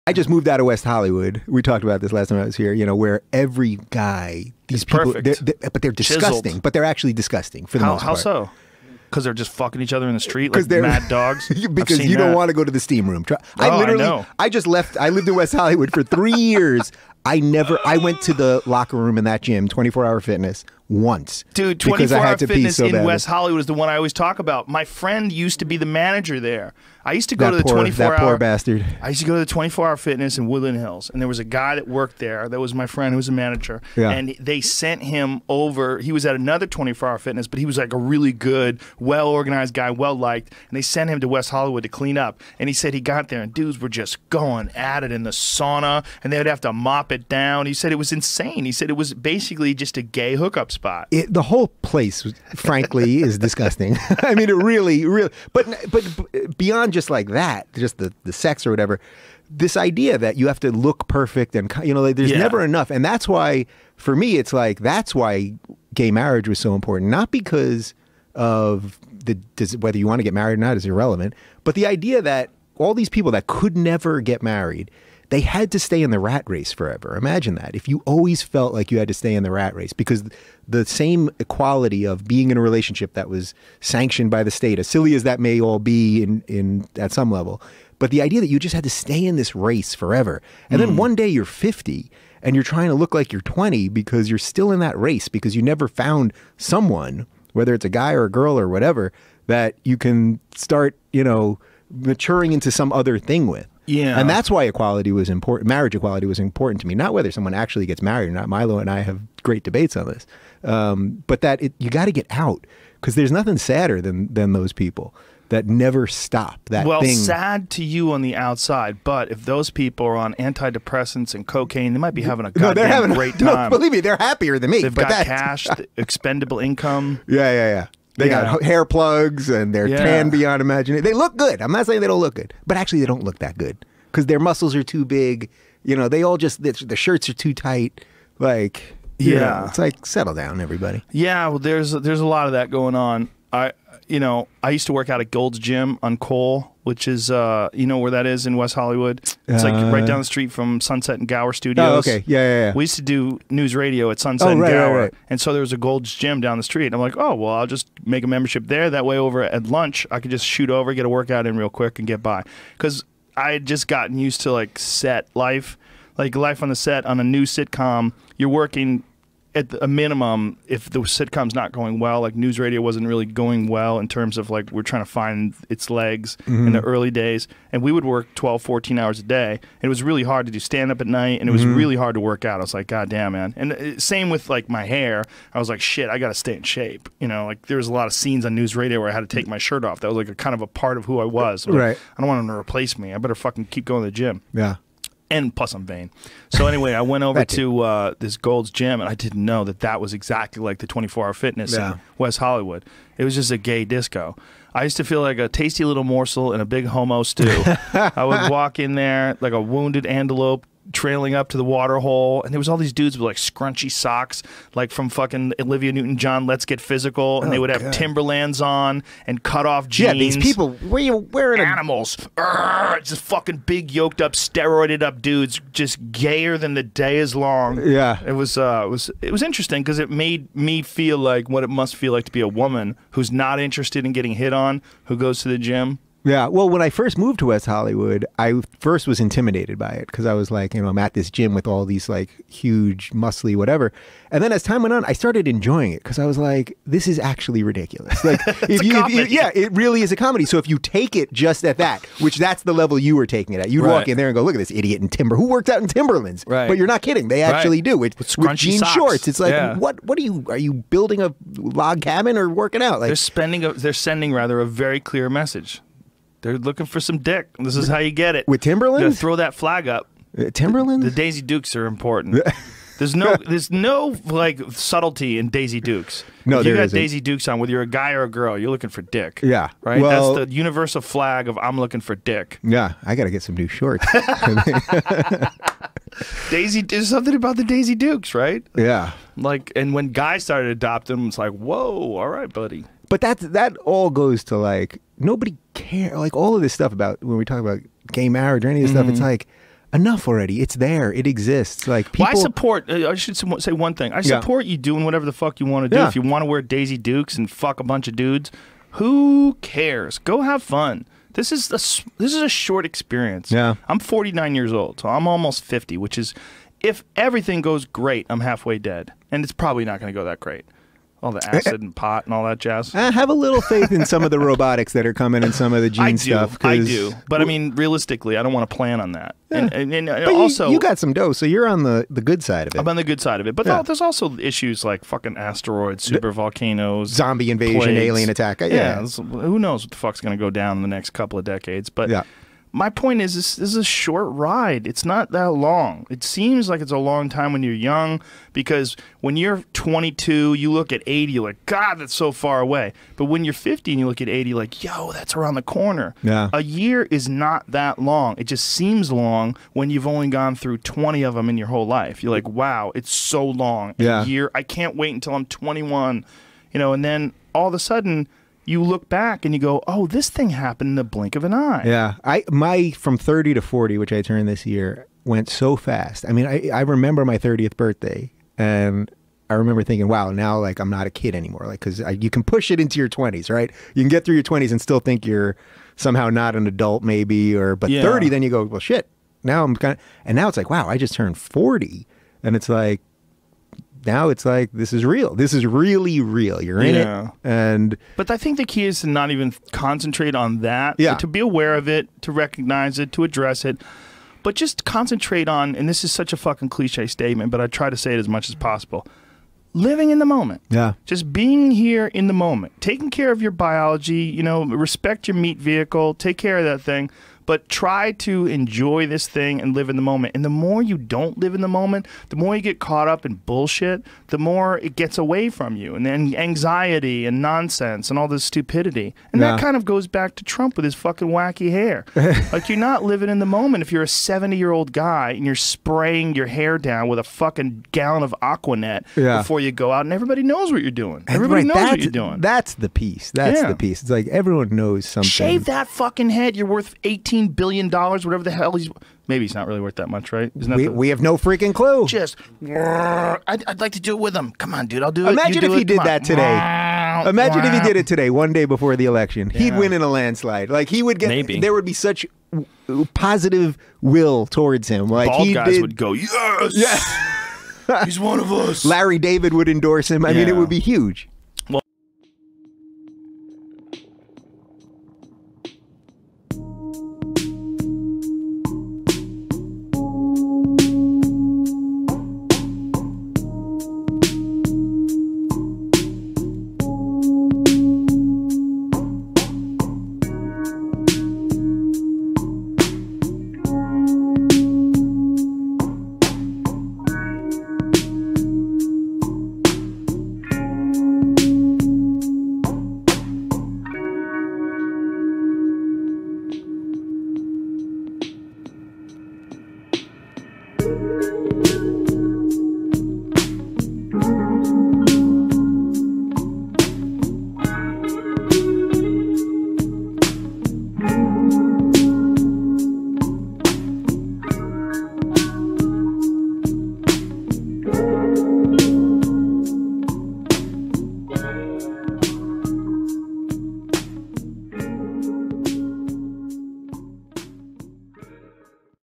I just moved out of West Hollywood. We talked about this last time I was here, you know, where every guy, these people, but they're disgusting, Chiseled. but they're actually disgusting for the most part. How so? Because they're just fucking each other in the street like mad dogs? Because you don't want to go to the steam room. I know. I just left. I lived in West Hollywood for 3 years. I went to the locker room in that gym, 24-hour fitness, once. Dude, 24-hour fitness in West Hollywood is the one I always talk about. My friend used to be the manager there. I used to go to the 24-hour. That poor bastard. I used to go to the 24-hour fitness in Woodland Hills, and there was a guy that worked there. That was my friend who was a manager. Yeah. And they sent him over. He was at another 24-hour fitness, but he was like a really good, well-organized guy, well-liked. And they sent him to West Hollywood to clean up. And he said he got there, and dudes were just going at it in the sauna, and they would have to mop it down. He said it was insane. He said it was basically just a gay hookup spot. The whole place, frankly, is disgusting. I mean, it really, but beyond just like that, just the sex or whatever, this idea that you have to look perfect and, you know, like, there's never enough. And that's why, for me, it's like, that's why gay marriage was so important. Not because of whether you want to get married or not is irrelevant, but the idea that all these people that could never get married, they had to stay in the rat race forever. Imagine that. If you always felt like you had to stay in the rat race, because the same equality of being in a relationship that was sanctioned by the state, as silly as that may all be in at some level, but the idea that you just had to stay in this race forever. And then one day you're 50 and you're trying to look like you're 20 because you're still in that race because you never found someone, whether it's a guy or a girl or whatever, that you can start, you know, maturing into some other thing with. Yeah. And that's why equality was important. Marriage equality was important to me. Not whether someone actually gets married or not. Milo and I have great debates on this. But that you got to get out, because there's nothing sadder than those people that never stop that well, thing. Sad to you on the outside, but if those people are on antidepressants and cocaine, they might be having a goddamn great time. No, believe me, they're happier than me. They've got cash, expendable income. Yeah. They got hair plugs and they're tan beyond imagination. They look good. I'm not saying they don't look good, but actually they don't look that good because their muscles are too big. You know, they all just, the shirts are too tight. Like, you know, it's like, settle down, everybody. Yeah, well, there's a lot of that going on. I used to work out at Gold's Gym on Cole, which is, you know where that is in West Hollywood? It's like right down the street from Sunset and Gower Studios. Oh, okay. Yeah. We used to do news radio at Sunset and Gower. Right. And so there was a Gold's Gym down the street. I'm like, oh, well, I'll just make a membership there. That way over at lunch, I could just shoot over, get a workout in real quick and get by. Because I had just gotten used to like set life, like life on the set on a new sitcom. You're working at a minimum, if the sitcom's not going well, like news radio wasn't really going well in terms of like we're trying to find its legs in the early days. And we would work 12, 14 hours a day. And it was really hard to do stand-up at night, and it was really hard to work out. I was like, God damn, man. And same with like my hair. I was like, shit, I got to stay in shape. You know, like there was a lot of scenes on news radio where I had to take my shirt off. That was like a kind of a part of who I was. Like, right. I don't want them to replace me. I better fucking keep going to the gym. Yeah. And plus I'm vain. So anyway, I went over to this Gold's Gym, and I didn't know that was exactly like the 24-hour fitness in West Hollywood. It was just a gay disco. I used to feel like a tasty little morsel in a big homo stew. I would walk in there like a wounded antelope trailing up to the water hole, and there was all these dudes with like scrunchy socks, like from fucking Olivia Newton-John, Let's Get Physical, and they would have Timberlands on and cut off jeans. Yeah, these people, where you wearing animals, just fucking big yoked up, steroided up dudes, just gayer than the day is long. Yeah, it was interesting because it made me feel like what it must feel like to be a woman who's not interested in getting hit on, who goes to the gym. Yeah, well, when I first moved to West Hollywood, I first was intimidated by it because I was like, you know, I'm at this gym with all these like huge, muscly, whatever. And then as time went on, I started enjoying it because I was like, this is actually ridiculous. Like, it really is a comedy. So if you take it just at that, which that's the level you were taking it at, you'd walk in there and go, look at this idiot in Timber. Who worked out in Timberlands? Right. But you're not kidding. They actually do. With jean shorts. It's like, what are you building a log cabin or working out? Like, they're sending a very clear message. They're looking for some dick. This is how you get it. With Timberlands? Throw that flag up. Timberlands? The Daisy Dukes are important. There's no like subtlety in Daisy Dukes. No, if there you got isn't. Daisy Dukes on, whether you're a guy or a girl, you're looking for dick. Yeah. Right? Well, that's the universal flag of I'm looking for dick. Yeah. I got to get some new shorts. There's something about the Daisy Dukes, right? Yeah. Like, and when guys started adopting them, it's like, whoa, all right, buddy. But that all goes to like, nobody care. Like all of this stuff about when we talk about gay marriage or any of this stuff, it's like, enough already. It's there. It exists. Like people. Well, I support. I should say one thing. I support you doing whatever the fuck you want to do. Yeah. If you want to wear Daisy Dukes and fuck a bunch of dudes, who cares? Go have fun. This is a short experience. Yeah. I'm 49 years old, so I'm almost 50, which is, if everything goes great, I'm halfway dead, and it's probably not going to go that great. All the acid and pot and all that jazz. I have a little faith in some of the robotics that are coming and some of the gene stuff. I do. But I mean, realistically, I don't want to plan on that. Yeah. And but also, you got some dough, so you're on the good side of it. I'm on the good side of it. But Yeah. there's also issues like fucking asteroids, super volcanoes, Zombie invasion, plagues. alien attack. Yeah. Who knows what the fuck's going to go down in the next couple of decades. But Yeah. my point is, this is a short ride. It's not that long. It seems like it's a long time when you're young, because when you're 22, you look at 80, you're like, God, that's so far away. But when you're 50 and you look at 80, you're like, yo, that's around the corner. Yeah. A year is not that long. It just seems long when you've only gone through 20 of them in your whole life. You're like, wow, it's so long. Yeah. A year, I can't wait until I'm 21. And then all of a sudden, you look back and you go, oh, this thing happened in the blink of an eye. Yeah. My from 30 to 40, which I turned this year, went so fast. I mean, I remember my 30th birthday, and I remember thinking, wow, now like I'm not a kid anymore. Like, because you can push it into your 20s, right? You can get through your 20s and still think you're somehow not an adult, maybe, but 30, then you go, well, shit. Now I'm and now it's like, wow, I just turned 40, and it's like, now it's like, this is real. This is really real. You're in it. But I think the key is to not even concentrate on that. Yeah. To be aware of it, to recognize it, to address it. But just concentrate on, and this is such a fucking cliche statement, but I try to say it as much as possible, living in the moment. Yeah. Just being here in the moment. Taking care of your biology, respect your meat vehicle, take care of that thing. But try to enjoy this thing and live in the moment. And the more you don't live in the moment, the more you get caught up in bullshit, the more it gets away from you. And then anxiety and nonsense and all this stupidity. And that kind of goes back to Trump with his fucking wacky hair. Like, you're not living in the moment if you're a 70-year-old guy and you're spraying your hair down with a fucking gallon of Aquanet before you go out, and everybody knows what you're doing. Everybody knows what you're doing. That's the piece. That's the piece. It's like everyone knows something. Shave that fucking head. You're worth $18 billion, whatever the hell he's. Maybe he's not really worth that much, right? Isn't that we have no freaking clue. Just, I'd like to do it with him. Come on, dude, I'll do it. Imagine if he did that today. Imagine if he did it today, one day before the election. He'd win in a landslide. Like, he would get. Maybe. There would be such positive will towards him. Like, bald guys would go, yes, yeah. He's one of us. Larry David would endorse him. I mean, it would be huge.